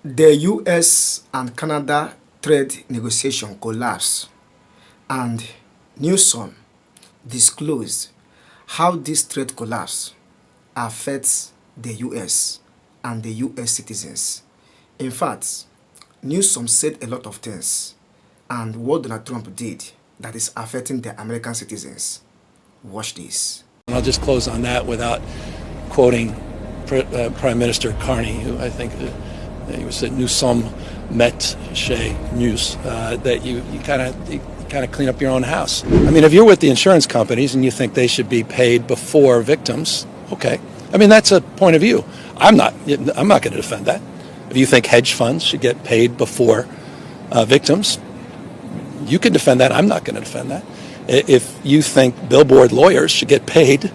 The US and Canada trade negotiation collapsed, and Newsom disclosed how this trade collapse affects the US and the US citizens. In fact, Newsom said a lot of things, and what Donald Trump did that is affecting the American citizens. Watch this. And I'll just close on that without quoting Prime Minister Carney, who I think he was at Newsom met chez News, that you kind of clean up your own house. I mean, if you're with the insurance companies and you think they should be paid before victims, okay. I mean, that's a point of view. I'm not going to defend that. If you think hedge funds should get paid before victims, you can defend that. I'm not going to defend that. If you think billboard lawyers should get paid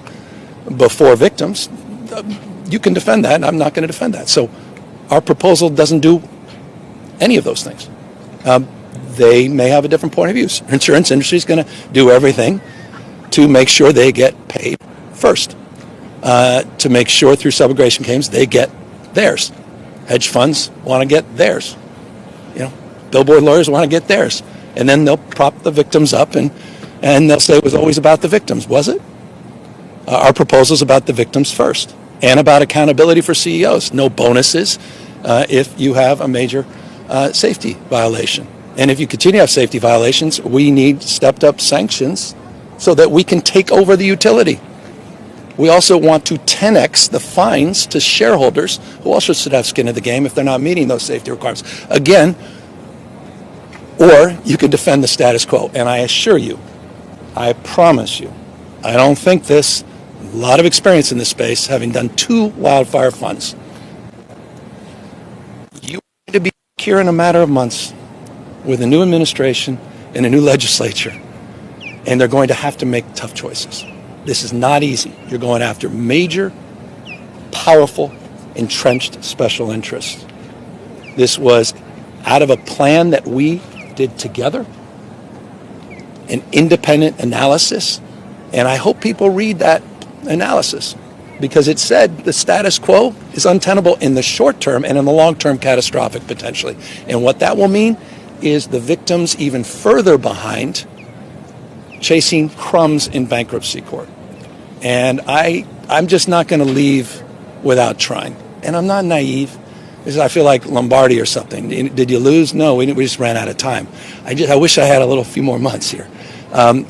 before victims, you can defend that. I'm not going to defend that. So our proposal doesn't do any of those things. They may have a different point of view. Insurance industry is going to do everything to make sure they get paid first, to make sure through subrogation claims they get theirs. Hedge funds want to get theirs. Billboard lawyers want to get theirs. And then they'll prop the victims up and they'll say it was always about the victims. Was it? Our proposal is about the victims first, and about accountability for CEOs. No bonuses if you have a major safety violation. And if you continue to have safety violations, we need stepped up sanctions so that we can take over the utility. We also want to 10x the fines to shareholders who also should have skin in the game if they're not meeting those safety requirements. Again, or you can defend the status quo. And I assure you, I promise you, I don't think this, a lot of experience in this space, having done 2 wildfire funds. You're going to be here in a matter of months with a new administration and a new legislature, and they're going to have to make tough choices. This is not easy. You're going after major, powerful, entrenched special interests. This was out of a plan that we did together, an independent analysis, and I hope people read that analysis, because it said the status quo is untenable in the short term and in the long term catastrophic potentially. And what that will mean is the victims even further behind, chasing crumbs in bankruptcy court. And I'm just not going to leave without trying. And I'm not naive. I feel like Lombardi or something. Did you lose? No, we just ran out of time. I wish I had a few more months here. I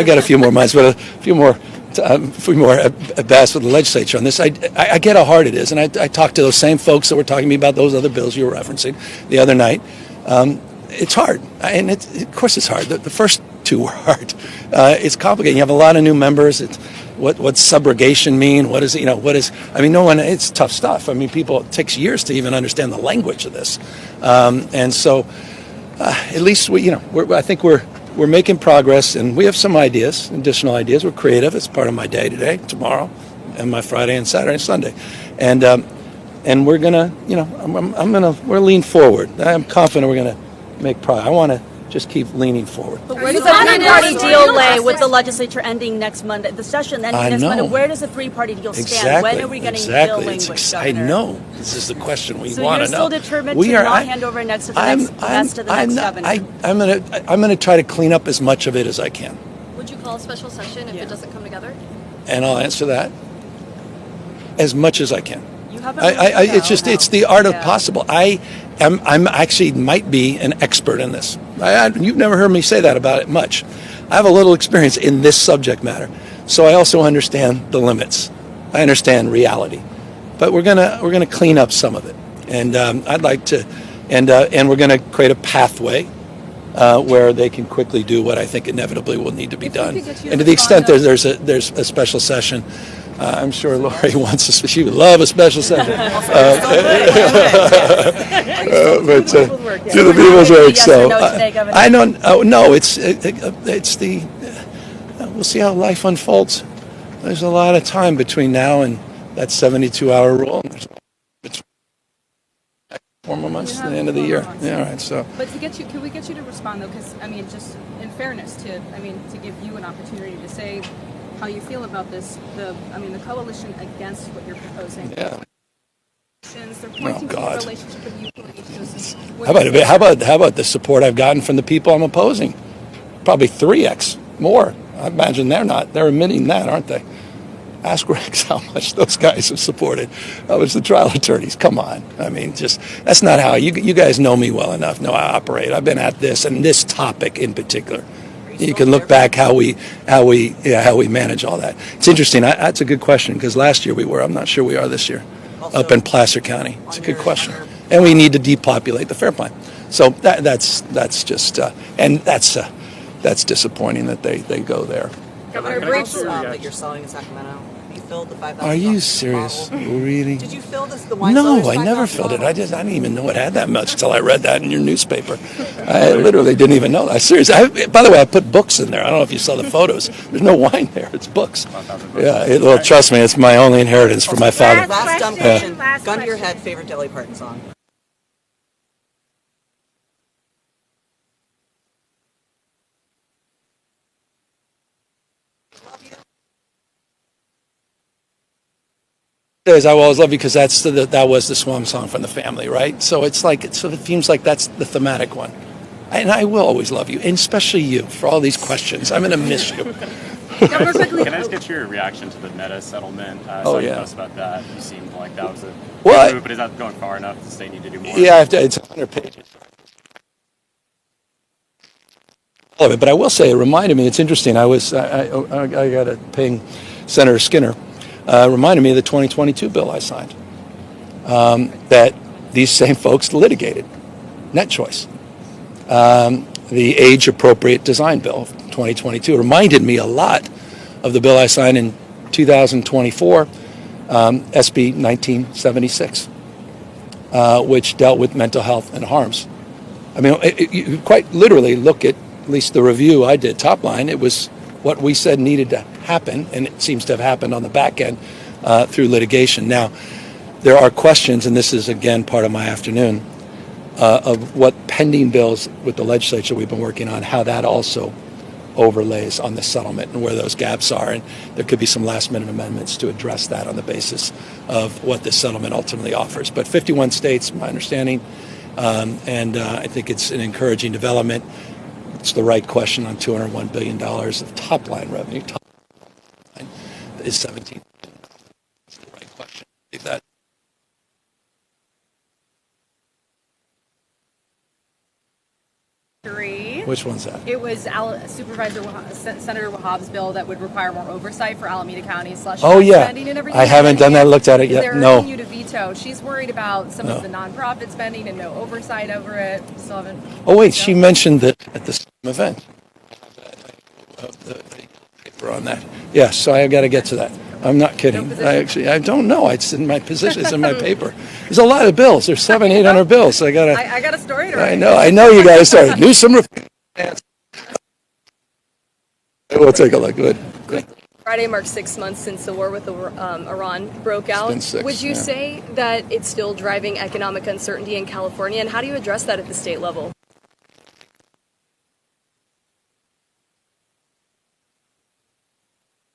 got a few more months, but a few more at best with the legislature on this. I get how hard it is, and I talked to those same folks that were talking to me about those other bills you were referencing the other night. It's hard, and of course it's hard. The first 2 were hard. It's complicated. You have a lot of new members. What's subrogation mean? What is? I mean, no one. It's tough stuff. I mean, it takes years to even understand the language of this, and so at least I think we're making progress, and we have some ideas, additional ideas. We're creative. It's part of my day today, tomorrow, and my Friday and Saturday and Sunday, and we're gonna, we're lean forward. I'm confident we're gonna make progress. I want to just keep leaning forward. But where does the three-party deal lay with the legislature ending next Monday, the session ending next Monday? Where does the three-party deal stand? When are we getting deal language, I know. This is the question we want to know. So you're still determined to not hand over next to the rest of the next governor? I'm going to try to clean up as much of it as I can. Would you call a special session if it doesn't come together? And I'll answer that as much as I can. It's the art of possible. I'm actually might be an expert in this. You've never heard me say that about it much. I have a little experience in this subject matter, so I also understand the limits. I understand reality, but we're gonna clean up some of it, and I'd like to, and we're gonna create a pathway where they can quickly do what I think inevitably will need to be done. And to the extent there's a special session. I'm sure Lori wants she would love a special session. But to the people's work. So I don't. No, it's the. We'll see how life unfolds. There's a lot of time between now and that 72-hour rule. It's 4 more months to the end of the year. Yeah, all right. So. But can we get you to respond though? Because just in fairness to give you an opportunity to say how you feel about this, the coalition against what you're proposing. Yeah. They're pointing to God. the relationship with you. How about the support I've gotten from the people I'm opposing? Probably 3x more. I imagine they're admitting that, aren't they? Ask Rex how much those guys have supported. That was the trial attorneys. Come on. I mean, that's not how you guys know me well enough. Know how I operate. I've been at this and this topic in particular. You can look back how we manage all that. It's interesting. That's a good question because last year we were. I'm not sure we are this year. Also, up in Placer County. It's a good question. And we need to depopulate the Fair Plan. So that's just and that's disappointing that they go there. Governor Briggs, that you're selling in Sacramento. You filled the 5,000. Are you serious? Really? Did you fill the wine? No, I never filled it. I didn't even know it had that much until I read that in your newspaper. I literally didn't even know that. Seriously. By the way, I put books in there. I don't know if you saw the photos. There's no wine there. It's books. Yeah. Well, trust me, it's my only inheritance from my father. Last dumb question. Gun to your head. Favorite Dolly Parton song. I will always love you because that was the swan song from the family, right? So it seems like that's the thematic one. And I will always love you, and especially you, for all these questions. I'm going to miss you. Can I just get your reaction to the Meta settlement? Yeah. Us about that. You seemed like that was a move, but is that going far enough to say you need to do more? Yeah, it's 100 pages. All of it, but I will say it reminded me. It's interesting. I got a ping Senator Skinner. Reminded me of the 2022 bill I signed that these same folks litigated, net choice. The age-appropriate design bill of 2022 reminded me a lot of the bill I signed in 2024, SB 1976, which dealt with mental health and harms. I mean, you quite literally look at least the review I did, top line, it was what we said needed to happen, and it seems to have happened on the back end through litigation. Now, there are questions, and this is, again, part of my afternoon, of what pending bills with the legislature we've been working on, how that also overlays on the settlement and where those gaps are. And there could be some last-minute amendments to address that on the basis of what the settlement ultimately offers. But 51 states, my understanding, and I think it's an encouraging development. It's the right question on $201 billion of top-line revenue. Top line is 17. It's the right question. That. Which one's that? It was Senator Wahhab's bill that would require more oversight for Alameda County / spending and everything. I haven't done that, looked at it yet. They're urging you to veto. She's worried about some of the nonprofit spending and no oversight over it. Still haven't. Oh wait, she mentioned that at the same event. The paper on that. Yes, so I got to get to that. I'm not kidding. I don't know. It's in my position. It's in my paper. There's a lot of bills. There's 700-800 bills. So I got a story to write. I know you got a story. Newsom. We'll take a look. Good. Friday marks 6 months since the war with Iran broke out. It's been 6, Would you say that it's still driving economic uncertainty in California, and how do you address that at the state level?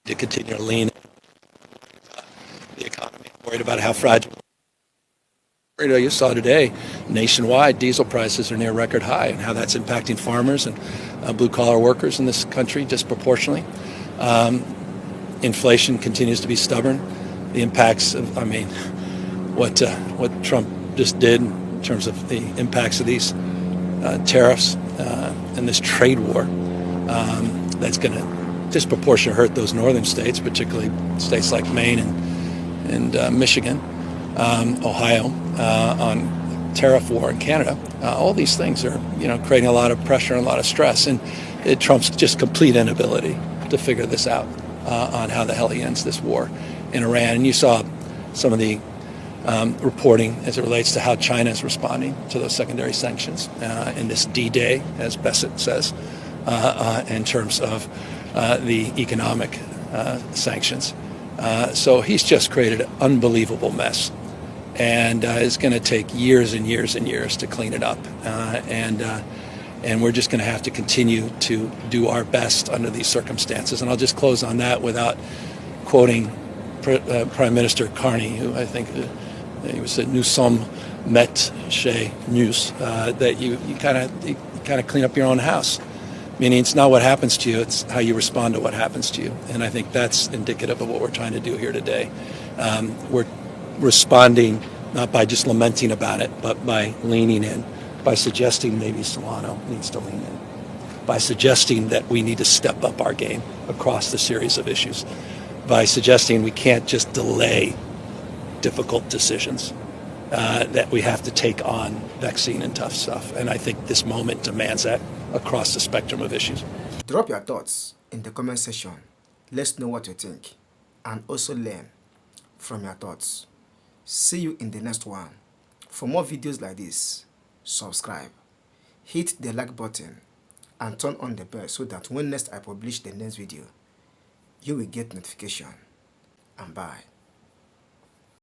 To continue to lean the economy, worried about how fragile. You saw today, nationwide, diesel prices are near record high, and how that's impacting farmers and blue-collar workers in this country disproportionately. Inflation continues to be stubborn. The impacts of, what Trump just did in terms of the impacts of these tariffs and this trade war, that's going to disproportionately hurt those northern states, particularly states like Maine and Michigan, Ohio, on tariff war in Canada. All these things are, creating a lot of pressure and a lot of stress, and Trump's just complete inability to figure this out on how the hell he ends this war in Iran. And you saw some of the reporting as it relates to how China is responding to those secondary sanctions in this D-Day, as Bassett says, in terms of the economic sanctions. So he's just created an unbelievable mess, and it's going to take years and years and years to clean it up. And we're just going to have to continue to do our best under these circumstances. And I'll just close on that without quoting Prime Minister Carney, who I think he was at Newsom met News, that you kind of clean up your own house. Meaning it's not what happens to you, it's how you respond to what happens to you. And I think that's indicative of what we're trying to do here today. We're responding not by just lamenting about it, but by leaning in, by suggesting maybe Solano needs to lean in, by suggesting that we need to step up our game across the series of issues, by suggesting we can't just delay difficult decisions, that we have to take on vaccine and tough stuff. And I think this moment demands that across the spectrum of issues. Drop your thoughts in the comment section. Let's know what you think and also learn from your thoughts. See you in the next one. For more videos like this, subscribe, hit the like button and turn on the bell so that when next I publish the next video, you will get notification. And bye.